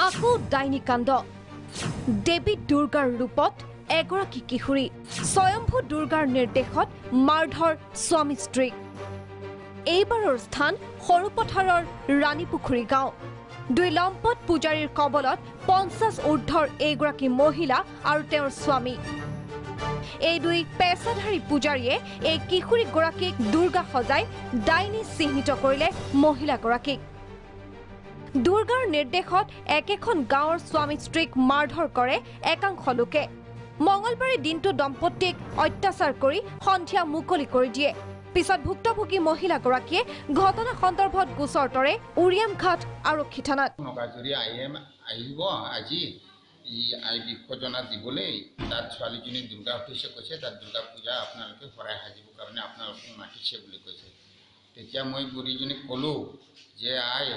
আকৌ ডাইনিকাণ্ড দেৱী দুৰ্গাৰ ৰূপত এগৰাকী কিশোৰী স্বয়ম্ভু দুৰ্গাৰ নিৰ্দেশত মাৰধৰ স্বামী স্ত্ৰীক এইবাৰৰ স্থান সৰুপথাৰৰ ৰাণীপুখুৰী গাঁও দুই লম্পট পূজাৰীৰ কবলত 50 ঊৰ্ধৰ এইগৰাকী মহিলা আৰু তেওঁৰ স্বামী এই দুই পেছাধাৰী পূজাৰীয়ে এই কিশোৰীগৰাকীক দুৰ্গা সজাই ডাইনী চিহ্নিত কৰিলে মহিলাগৰাকীক দুৰ্গাৰ নিৰ্দেশত একেখন গাঁৱৰ স্বামী স্ত্ৰীক মাৰধৰ কৰে একাংশ লোকে মঙলবাৰে দিনটো দম্পতীক অত্যাচাৰ কৰি সন্ধিয়া মুকলি কৰি দিয়ে পিছত ভুক্তভোগী মহিলাগৰাকীয়ে ঘটনা সন্দৰ্ভত গোচৰ তৰে উৰিয়ামঘাট আৰক্ষী থানাত নগাজুৰি আহিব আজি আই বিসৰ্জনা দিবলৈ তাত ছোৱালীজনী দুৰ্গা উঠিছে কৈছে তাত দুৰ্গা পূজা আপোনালোকে শৰাই সাজিবৰ কাৰণে আপোনালোকক মাতিছে বুলি কৈছে তেতিয়া মই বুঢ়ীজনীক ক'লোঁ যে আই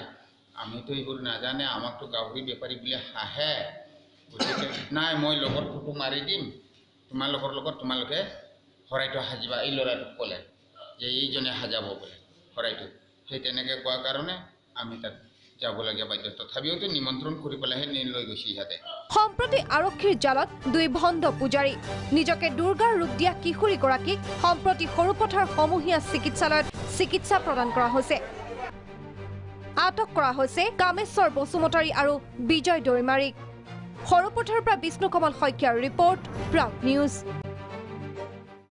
আমিতো এইবোৰ নাজানে আমাকতো গাহৰি বেপাৰী বুলি হাঁহে গতিকে নাই মই লগত ফটো মাৰি দিম তোমালোকৰ লগত তোমালোকে শৰাইটো সাজিবা এই ল'ৰাটোক ক'লে যে এইজনে সাজাব বোলে শৰাইটো সেই তেনেকৈ কোৱাৰ কাৰণে আমি তাত যাবলগীয়া বাধ্য তথাপিওতো নিমন্ত্ৰণ কৰি পেলাইহে লৈ গৈছে ইহঁতে সম্প্ৰতি আৰক্ষীৰ জালত দুই ভণ্ড পূজাৰী নিজকে দুৰ্গাৰ ৰূপ দিয়া কিশোৰীগৰাকীক সম্প্ৰতি সৰুপথাৰ সমূহীয়া চিকিৎসালয়ত চিকিৎসা প্ৰদান কৰা হৈছে আটক কৰা হৈছে কামেশ্বৰ বসুমতাৰী আৰু বিজয় দৈমাৰীক সৰুপথাৰৰ পৰা বিষ্ণু কমল শইকীয়াৰ ৰিপৰ্ট প্ৰাউড নিউজ।